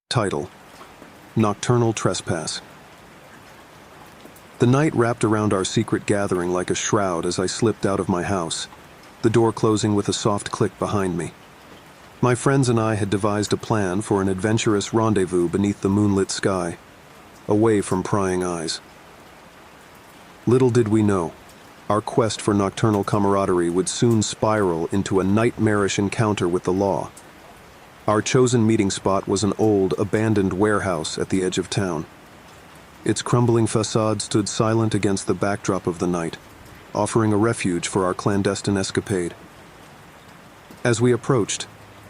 Title: Nocturnal Trespass. The night wrapped around our secret gathering like a shroud as I slipped out of my house, the door closing with a soft click behind me. My friends and I had devised a plan for an adventurous rendezvous beneath the moonlit sky, away from prying eyes. Little did we know, our quest for nocturnal camaraderie would soon spiral into a nightmarish encounter with the law. Our chosen meeting spot was an old, abandoned warehouse at the edge of town. Its crumbling facade stood silent against the backdrop of the night, offering a refuge for our clandestine escapade. As we approached,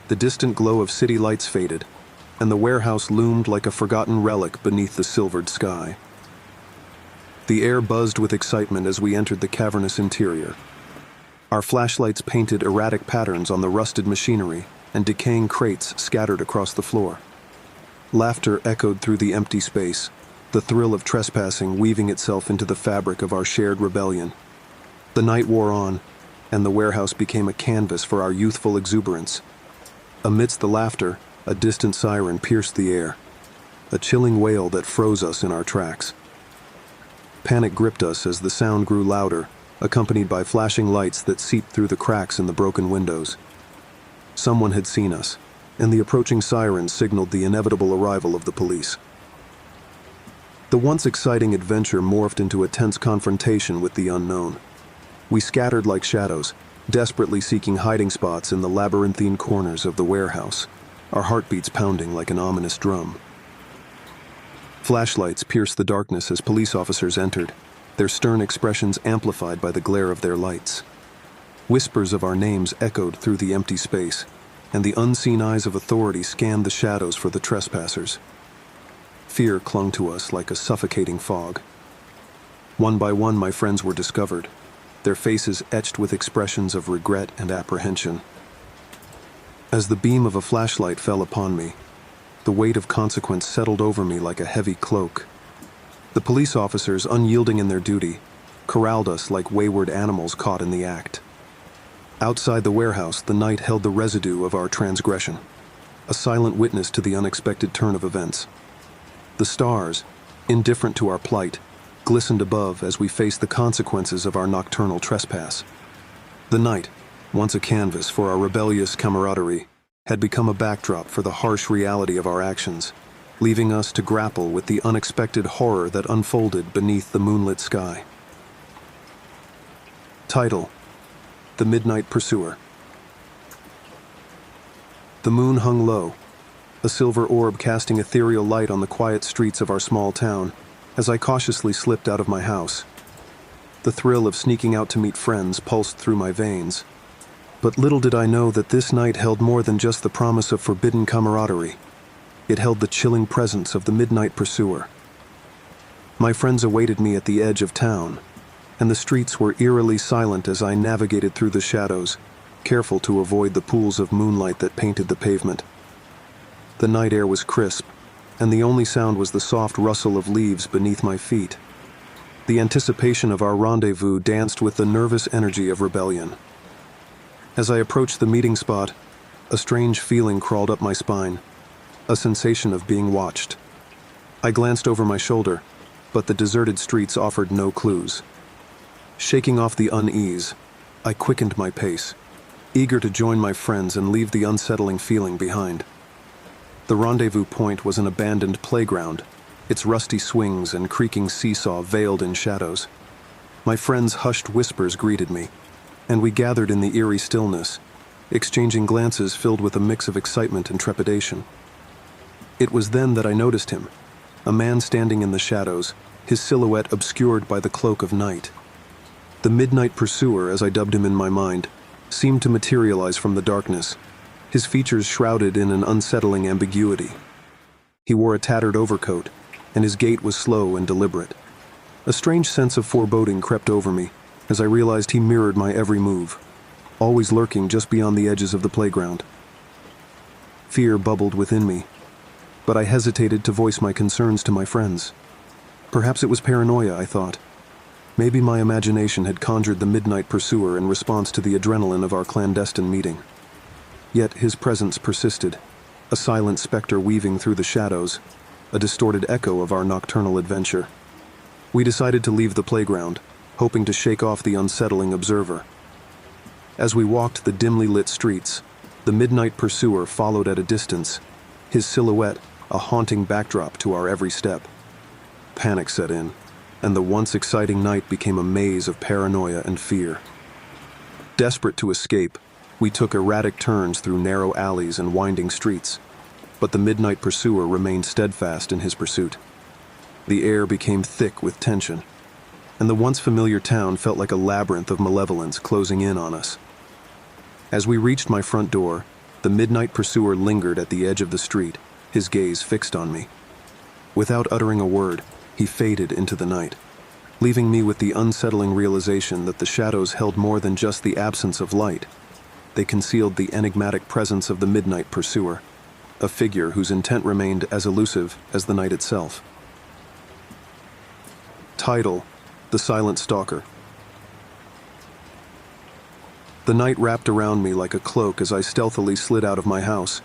the distant glow of city lights faded, and the warehouse loomed like a forgotten relic beneath the silvered sky. The air buzzed with excitement as we entered the cavernous interior. Our flashlights painted erratic patterns on the rusted machinery, and decaying crates scattered across the floor. Laughter echoed through the empty space, the thrill of trespassing weaving itself into the fabric of our shared rebellion. The night wore on, and the warehouse became a canvas for our youthful exuberance. Amidst the laughter, a distant siren pierced the air, a chilling wail that froze us in our tracks. Panic gripped us as the sound grew louder, accompanied by flashing lights that seeped through the cracks in the broken windows. Someone had seen us, and the approaching siren signaled the inevitable arrival of the police. The once exciting adventure morphed into a tense confrontation with the unknown. We scattered like shadows, desperately seeking hiding spots in the labyrinthine corners of the warehouse, our heartbeats pounding like an ominous drum. Flashlights pierced the darkness as police officers entered, their stern expressions amplified by the glare of their lights. Whispers of our names echoed through the empty space, and the unseen eyes of authority scanned the shadows for the trespassers. Fear clung to us like a suffocating fog. One by one, my friends were discovered, their faces etched with expressions of regret and apprehension. As the beam of a flashlight fell upon me, the weight of consequence settled over me like a heavy cloak. The police officers, unyielding in their duty, corralled us like wayward animals caught in the act. Outside the warehouse, the night held the residue of our transgression, a silent witness to the unexpected turn of events. The stars, indifferent to our plight, glistened above as we faced the consequences of our nocturnal trespass. The night, once a canvas for our rebellious camaraderie, had become a backdrop for the harsh reality of our actions, leaving us to grapple with the unexpected horror that unfolded beneath the moonlit sky. Title: The Midnight Pursuer. The moon hung low, a silver orb casting ethereal light on the quiet streets of our small town, as I cautiously slipped out of my house. The thrill of sneaking out to meet friends pulsed through my veins. But little did I know that this night held more than just the promise of forbidden camaraderie. It held the chilling presence of the midnight pursuer. My friends awaited me at the edge of town, and the streets were eerily silent as I navigated through the shadows, careful to avoid the pools of moonlight that painted the pavement. The night air was crisp, and the only sound was the soft rustle of leaves beneath my feet. The anticipation of our rendezvous danced with the nervous energy of rebellion. As I approached the meeting spot, a strange feeling crawled up my spine, a sensation of being watched. I glanced over my shoulder, but the deserted streets offered no clues. Shaking off the unease, I quickened my pace, eager to join my friends and leave the unsettling feeling behind. The rendezvous point was an abandoned playground, its rusty swings and creaking seesaw veiled in shadows. My friends' hushed whispers greeted me, and we gathered in the eerie stillness, exchanging glances filled with a mix of excitement and trepidation. It was then that I noticed him, a man standing in the shadows, his silhouette obscured by the cloak of night. The midnight pursuer, as I dubbed him in my mind, seemed to materialize from the darkness, his features shrouded in an unsettling ambiguity. He wore a tattered overcoat, and his gait was slow and deliberate. A strange sense of foreboding crept over me as I realized he mirrored my every move, always lurking just beyond the edges of the playground. Fear bubbled within me, but I hesitated to voice my concerns to my friends. Perhaps it was paranoia, I thought. Maybe my imagination had conjured the midnight pursuer in response to the adrenaline of our clandestine meeting. Yet his presence persisted, a silent specter weaving through the shadows, a distorted echo of our nocturnal adventure. We decided to leave the playground, hoping to shake off the unsettling observer. As we walked the dimly lit streets, the midnight pursuer followed at a distance, his silhouette a haunting backdrop to our every step. Panic set in, and the once exciting night became a maze of paranoia and fear. Desperate to escape, we took erratic turns through narrow alleys and winding streets, but the midnight pursuer remained steadfast in his pursuit. The air became thick with tension, and the once familiar town felt like a labyrinth of malevolence closing in on us. As we reached my front door, the midnight pursuer lingered at the edge of the street, his gaze fixed on me. Without uttering a word, he faded into the night, leaving me with the unsettling realization that the shadows held more than just the absence of light. They concealed the enigmatic presence of the midnight pursuer, a figure whose intent remained as elusive as the night itself. Title: The Silent Stalker. The night wrapped around me like a cloak as I stealthily slid out of my house,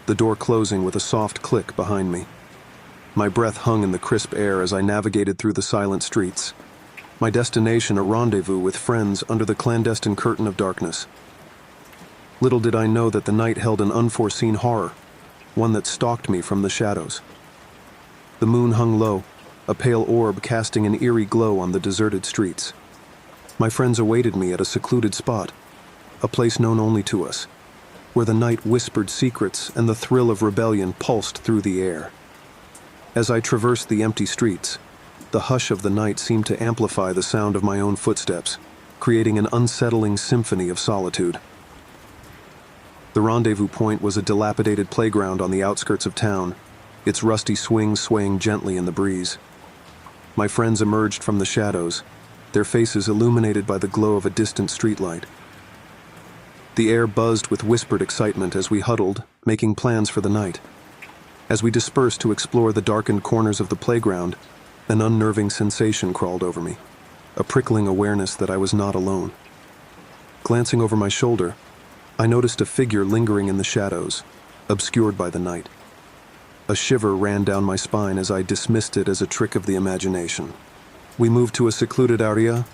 the door closing with a soft click behind me. My breath hung in the crisp air as I navigated through the silent streets, my destination a rendezvous with friends under the clandestine curtain of darkness. Little did I know that the night held an unforeseen horror, one that stalked me from the shadows. The moon hung low, a pale orb casting an eerie glow on the deserted streets. My friends awaited me at a secluded spot, a place known only to us, where the night whispered secrets and the thrill of rebellion pulsed through the air. As I traversed the empty streets, the hush of the night seemed to amplify the sound of my own footsteps, creating an unsettling symphony of solitude. The rendezvous point was a dilapidated playground on the outskirts of town, its rusty swings swaying gently in the breeze. My friends emerged from the shadows, their faces illuminated by the glow of a distant streetlight. The air buzzed with whispered excitement as we huddled, making plans for the night. As we dispersed to explore the darkened corners of the playground, an unnerving sensation crawled over me, a prickling awareness that I was not alone. Glancing over my shoulder, I noticed a figure lingering in the shadows, obscured by the night. A shiver ran down my spine as I dismissed it as a trick of the imagination. We moved to a secluded area,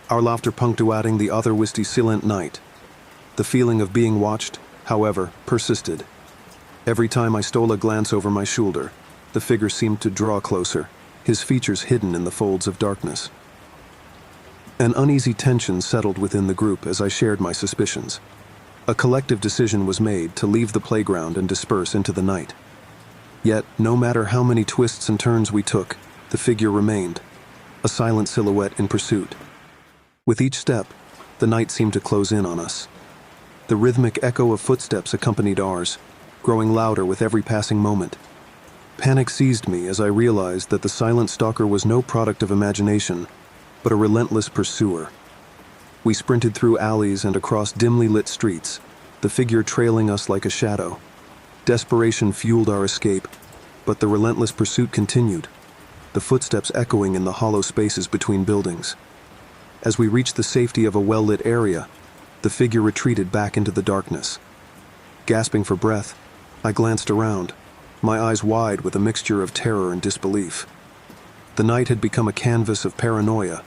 our laughter punctuating the otherwhisty silent night. The feeling of being watched, however, persisted. Every time I stole a glance over my shoulder, the figure seemed to draw closer, his features hidden in the folds of darkness. An uneasy tension settled within the group as I shared my suspicions. A collective decision was made to leave the playground and disperse into the night. Yet, no matter how many twists and turns we took, the figure remained, a silent silhouette in pursuit. With each step, the night seemed to close in on us. The rhythmic echo of footsteps accompanied ours, growing louder with every passing moment. Panic seized me as I realized that the silent stalker was no product of imagination, but a relentless pursuer. We sprinted through alleys and across dimly lit streets, the figure trailing us like a shadow. Desperation fueled our escape, but the relentless pursuit continued, the footsteps echoing in the hollow spaces between buildings. As we reached the safety of a well-lit area, the figure retreated back into the darkness. Gasping for breath, I glanced around, my eyes wide with a mixture of terror and disbelief. The night had become a canvas of paranoia,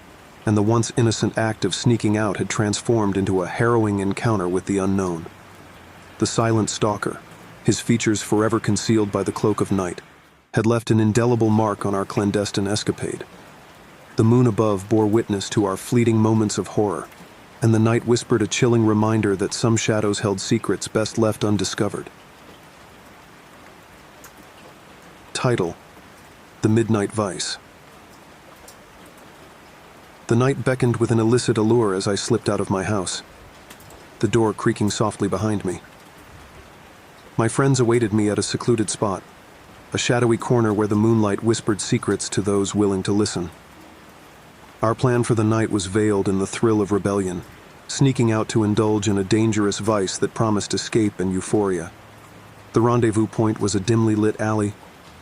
and the once innocent act of sneaking out had transformed into a harrowing encounter with the unknown. The silent stalker, his features forever concealed by the cloak of night, had left an indelible mark on our clandestine escapade. The moon above bore witness to our fleeting moments of horror, and the night whispered a chilling reminder that some shadows held secrets best left undiscovered. Title: The Midnight Vice. The night beckoned with an illicit allure as I slipped out of my house, the door creaking softly behind me. My friends awaited me at a secluded spot, a shadowy corner where the moonlight whispered secrets to those willing to listen. Our plan for the night was veiled in the thrill of rebellion, sneaking out to indulge in a dangerous vice that promised escape and euphoria. The rendezvous point was a dimly lit alley,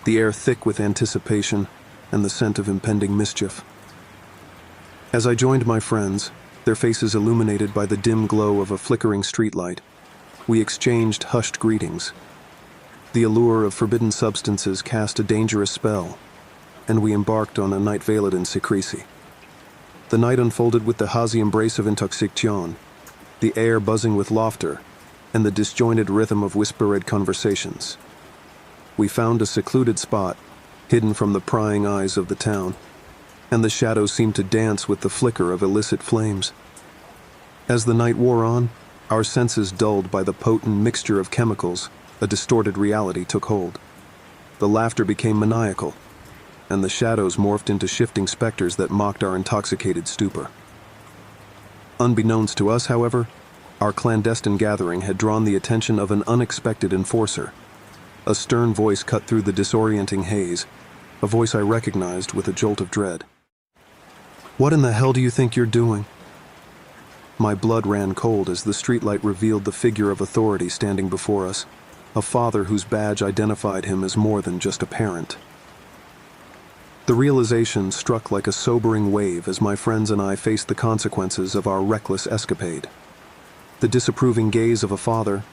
the air thick with anticipation and the scent of impending mischief. As I joined my friends, their faces illuminated by the dim glow of a flickering streetlight, we exchanged hushed greetings. The allure of forbidden substances cast a dangerous spell, and we embarked on a night veiled in secrecy. The night unfolded with the hazy embrace of intoxication, the air buzzing with laughter, and the disjointed rhythm of whispered conversations. We found a secluded spot, hidden from the prying eyes of the town, and the shadows seemed to dance with the flicker of illicit flames. As the night wore on, our senses dulled by the potent mixture of chemicals, a distorted reality took hold. The laughter became maniacal, and the shadows morphed into shifting specters that mocked our intoxicated stupor. Unbeknownst to us, however, our clandestine gathering had drawn the attention of an unexpected enforcer. A stern voice cut through the disorienting haze, a voice I recognized with a jolt of dread. "What in the hell do you think you're doing?" My blood ran cold as the streetlight revealed the figure of authority standing before us, a father whose badge identified him as more than just a parent. The realization struck like a sobering wave as my friends and I faced the consequences of our reckless escapade. The disapproving gaze of a father,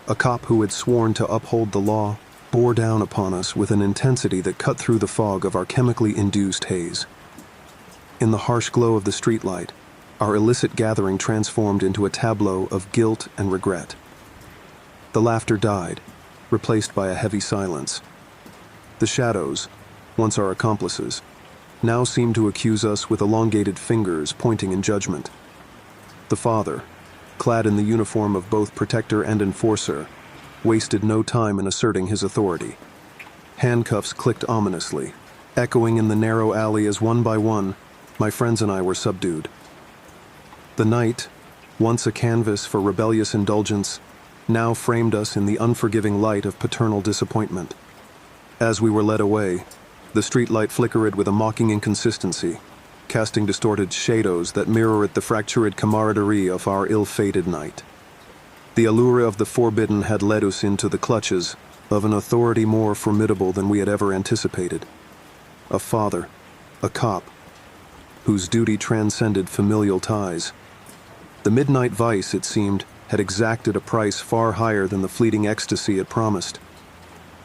a cop who had sworn to uphold the law, bore down upon us with an intensity that cut through the fog of our chemically induced haze. In the harsh glow of the streetlight, our illicit gathering transformed into a tableau of guilt and regret. The laughter died, replaced by a heavy silence. The shadows, once our accomplices, now seemed to accuse us with elongated fingers pointing in judgment. The father, clad in the uniform of both protector and enforcer, wasted no time in asserting his authority. Handcuffs clicked ominously, echoing in the narrow alley as one by one, my friends and I were subdued. The night, once a canvas for rebellious indulgence, now framed us in the unforgiving light of paternal disappointment. As we were led away, the streetlight flickered with a mocking inconsistency, casting distorted shadows that mirrored the fractured camaraderie of our ill-fated night. The allure of the forbidden had led us into the clutches of an authority more formidable than we had ever anticipated. A father, a cop, whose duty transcended familial ties. The midnight vice, it seemed, had exacted a price far higher than the fleeting ecstasy it promised.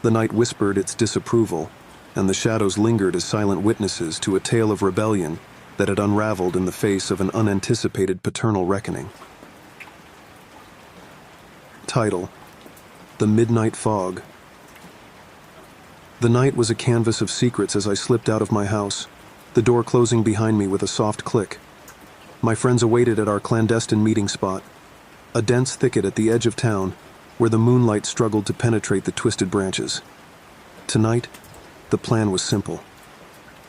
The night whispered its disapproval, and the shadows lingered as silent witnesses to a tale of rebellion that had unraveled in the face of an unanticipated paternal reckoning. Title: The Midnight Fog. The night was a canvas of secrets as I slipped out of my house, the door closing behind me with a soft click. My friends awaited at our clandestine meeting spot, a dense thicket at the edge of town where the moonlight struggled to penetrate the twisted branches. Tonight, the plan was simple.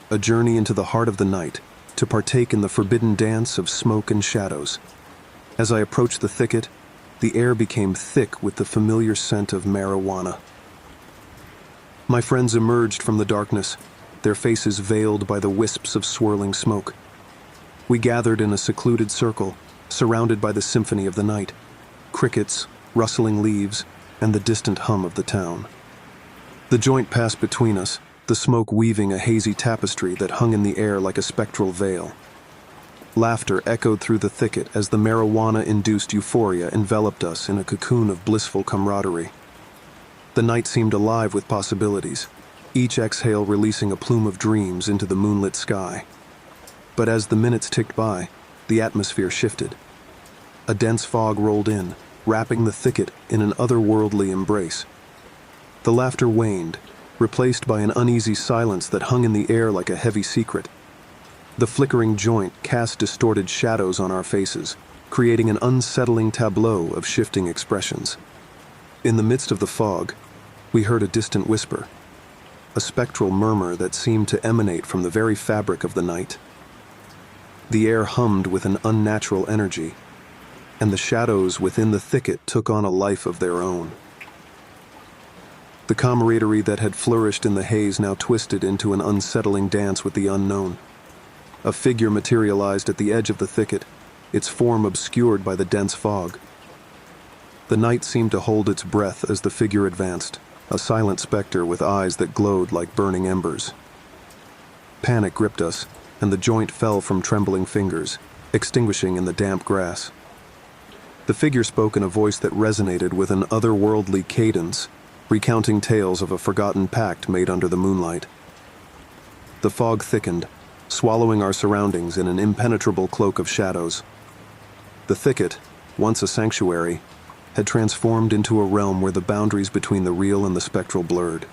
A journey into the heart of the night to partake in the forbidden dance of smoke and shadows. As I approached the thicket, the air became thick with the familiar scent of marijuana. My friends emerged from the darkness, their faces veiled by the wisps of swirling smoke. We gathered in a secluded circle, surrounded by the symphony of the night, crickets, rustling leaves, and the distant hum of the town. The joint passed between us, the smoke weaving a hazy tapestry that hung in the air like a spectral veil. Laughter echoed through the thicket as the marijuana-induced euphoria enveloped us in a cocoon of blissful camaraderie. The night seemed alive with possibilities, each exhale releasing a plume of dreams into the moonlit sky. But as the minutes ticked by, the atmosphere shifted. A dense fog rolled in, wrapping the thicket in an otherworldly embrace. The laughter waned, replaced by an uneasy silence that hung in the air like a heavy secret. The flickering joint cast distorted shadows on our faces, creating an unsettling tableau of shifting expressions. In the midst of the fog, we heard a distant whisper, a spectral murmur that seemed to emanate from the very fabric of the night. The air hummed with an unnatural energy, and the shadows within the thicket took on a life of their own. The camaraderie that had flourished in the haze now twisted into an unsettling dance with the unknown. A figure materialized at the edge of the thicket, its form obscured by the dense fog. The night seemed to hold its breath as the figure advanced, a silent specter with eyes that glowed like burning embers. Panic gripped us, and the joint fell from trembling fingers, extinguishing in the damp grass. The figure spoke in a voice that resonated with an otherworldly cadence, recounting tales of a forgotten pact made under the moonlight. The fog thickened, swallowing our surroundings in an impenetrable cloak of shadows. The thicket, once a sanctuary, had transformed into a realm where the boundaries between the real and the spectral blurred.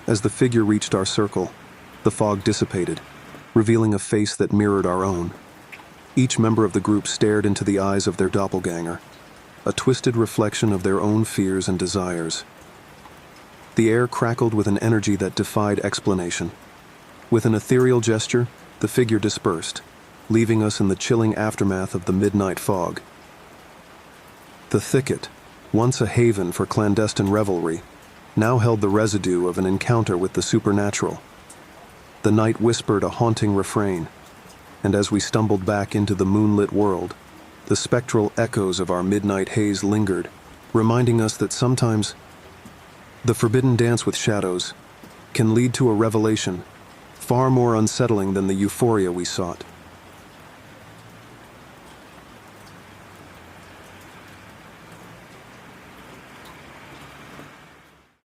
As the figure reached our circle, the fog dissipated, revealing a face that mirrored our own. Each member of the group stared into the eyes of their doppelganger, a twisted reflection of their own fears and desires. The air crackled with an energy that defied explanation. With an ethereal gesture, the figure dispersed, leaving us in the chilling aftermath of the midnight fog. The thicket, once a haven for clandestine revelry, now held the residue of an encounter with the supernatural. The night whispered a haunting refrain, and as we stumbled back into the moonlit world, the spectral echoes of our midnight haze lingered, reminding us that sometimes the forbidden dance with shadows can lead to a revelation far more unsettling than the euphoria we sought.